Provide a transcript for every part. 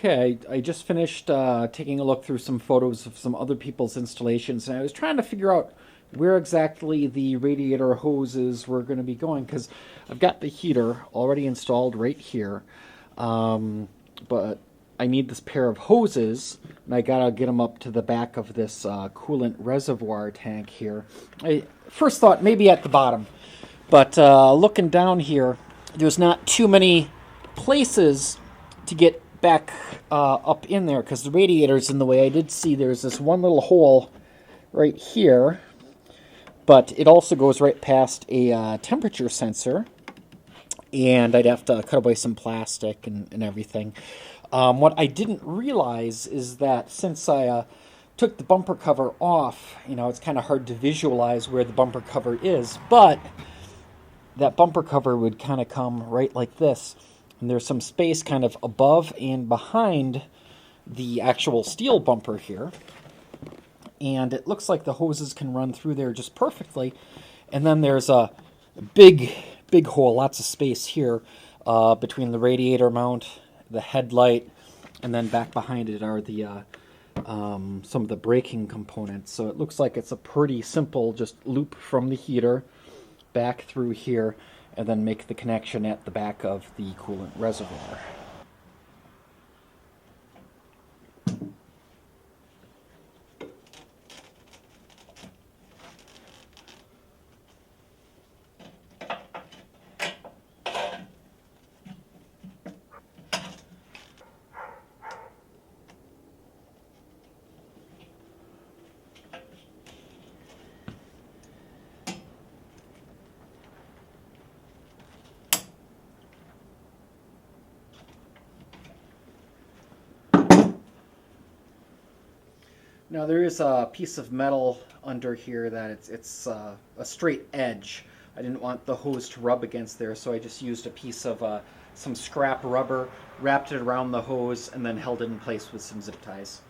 Okay, I just finished taking a look through some photos of some other people's installations, and I was trying to figure out where exactly the radiator hoses were going to be going, because I've got the heater already installed right here, but I need this pair of hoses, and I gotta get them up to the back of this coolant reservoir tank here. I first thought maybe at the bottom, but looking down here, there's not too many places to get back up in there because the radiator's in the way. I did see there's this one little hole right here, but it also goes right past a temperature sensor, and I'd have to cut away some plastic and everything. What I didn't realize is that since I took the bumper cover off, it's kind of hard to visualize where the bumper cover is, but that bumper cover would kind of come right like this. And there's some space kind of above and behind the actual steel bumper here. And it looks like the hoses can run through there just perfectly. And then there's a big hole, lots of space here between the radiator mount, the headlight, and then back behind it are the some of the braking components. So it looks like it's a pretty simple just loop from the heater back through here, and then make the connection at the back of the coolant reservoir. Now there is a piece of metal under here that it's a straight edge. I didn't want the hose to rub against there, so I just used a piece of some scrap rubber, wrapped it around the hose, and then held it in place with some zip ties.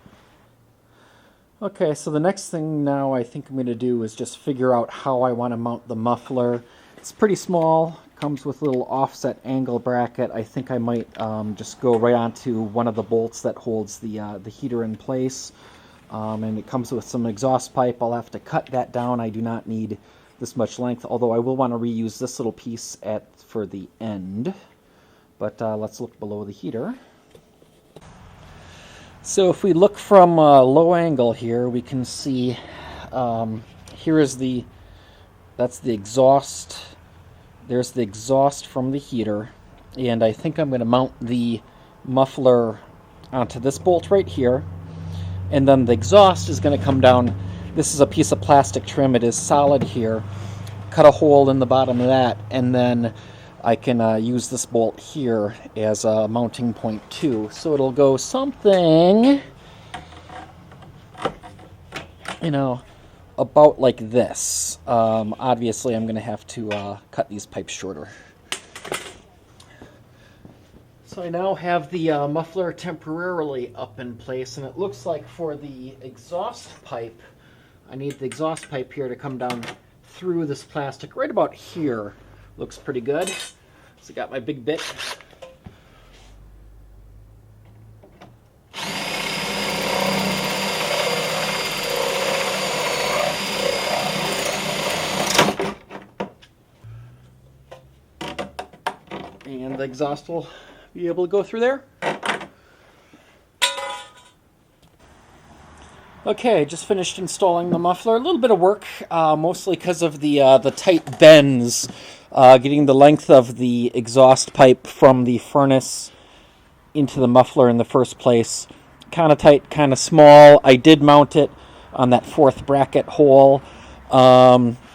Okay, so the next thing now I think I'm going to do is just figure out how I want to mount the muffler. It's pretty small, comes with a little offset angle bracket. I think I might just go right onto one of the bolts that holds the heater in place. And it comes with some exhaust pipe. I'll have to cut that down. I do not need this much length, although I will want to reuse this little piece for the end. But let's look below the heater. So if we look from a low angle here, we can see here is that's the exhaust. There's the exhaust from the heater, and I think I'm going to mount the muffler onto this bolt right here. And then the exhaust is going to come down. This is a piece of plastic trim. It is solid here. Cut a hole in the bottom of that, and then I can use this bolt here as a mounting point too. So it'll go something, about like this. Obviously, I'm going to have to cut these pipes shorter. So I now have the muffler temporarily up in place, and it looks like for the exhaust pipe, I need the exhaust pipe here to come down through this plastic right about here. Looks pretty good. So I got my big bit. And the exhaust will be able to go through there. Okay, just finished installing the muffler. A little bit of work, mostly because of the tight bends, getting the length of the exhaust pipe from the furnace into the muffler in the first place. Kind of tight, kind of small. I did mount it on that fourth bracket hole.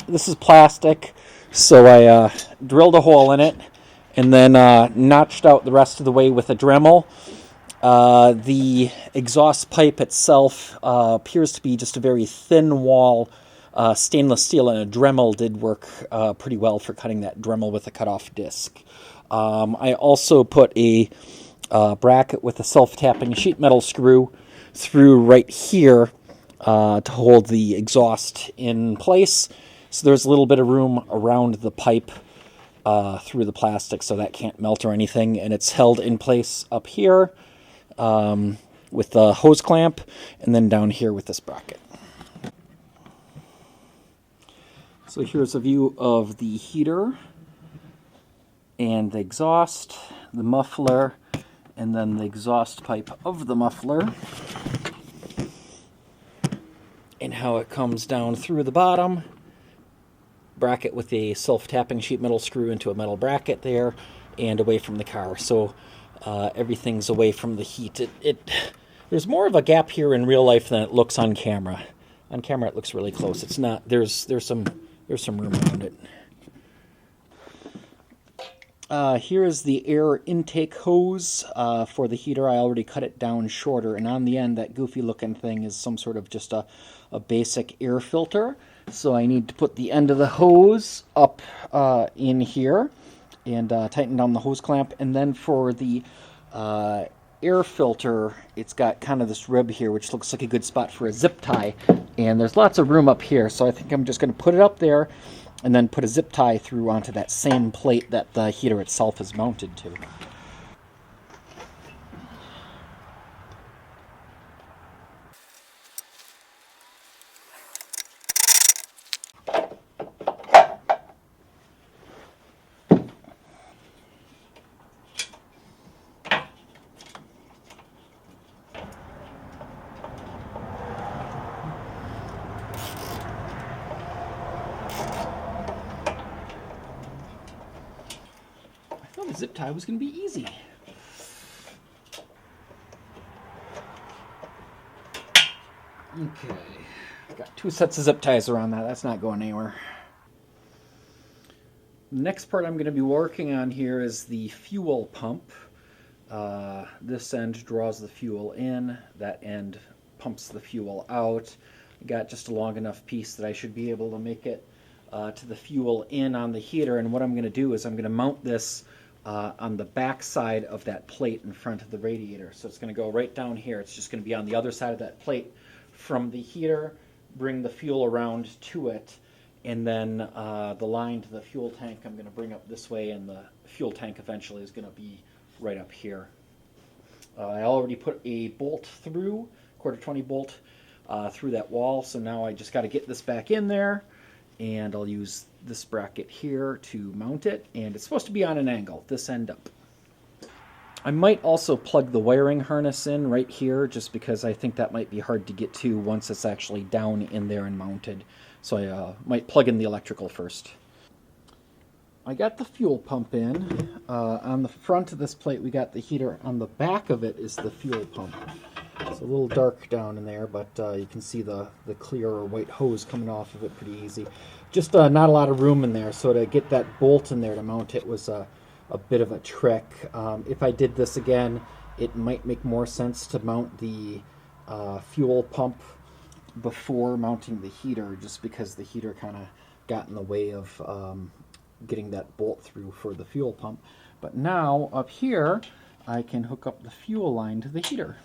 This is plastic, so I drilled a hole in it and then notched out the rest of the way with a Dremel. The exhaust pipe itself appears to be just a very thin wall stainless steel, and a Dremel did work pretty well for cutting that Dremel with a cutoff disc. I also put a bracket with a self-tapping sheet metal screw through right here to hold the exhaust in place. So there's a little bit of room around the pipe through the plastic so that can't melt or anything, and it's held in place up here. with the hose clamp, and then down here with this bracket. So here's a view of the heater and the exhaust, the muffler, and then the exhaust pipe of the muffler, and how it comes down through the bottom. Bracket with a self-tapping sheet metal screw into a metal bracket there, and away from the car. So everything's away from the heat. There's more of a gap here in real life than it looks on camera. On camera, it looks really close. It's not. There's some room around it. Here is the air intake hose for the heater. I already cut it down shorter, and on the end, that goofy looking thing is some sort of just a basic air filter. So I need to put the end of the hose up in here and tighten down the hose clamp. And then for the air filter, it's got kind of this rib here, which looks like a good spot for a zip tie. And there's lots of room up here, so I think I'm just going to put it up there and then put a zip tie through onto that same plate that the heater itself is mounted to. I thought the zip tie was going to be easy. Okay, got 2 sets of zip ties around that. That's not going anywhere. The next part I'm going to be working on here is the fuel pump. This end draws the fuel in, that end pumps the fuel out. I got just a long enough piece that I should be able to make it to the fuel in on the heater, and what I'm going to do is I'm going to mount this on the back side of that plate in front of the radiator. So it's going to go right down here. It's just going to be on the other side of that plate from the heater, bring the fuel around to it, and then the line to the fuel tank I'm going to bring up this way, and the fuel tank eventually is going to be right up here. I already put a bolt through, quarter 20 bolt through that wall, so now I just got to get this back in there, and I'll use this bracket here to mount it, and it's supposed to be on an angle, this end up. I might also plug the wiring harness in right here, just because I think that might be hard to get to once it's actually down in there and mounted. So I might plug in the electrical first. I got the fuel pump in. On the front of this plate we got the heater. On the back of it is the fuel pump. It's a little dark down in there, but you can see the clear white hose coming off of it pretty easy. Just not a lot of room in there, so to get that bolt in there to mount it was a bit of a trick. If I did this again, it might make more sense to mount the fuel pump before mounting the heater, just because the heater kind of got in the way of getting that bolt through for the fuel pump. But now up here I can hook up the fuel line to the heater.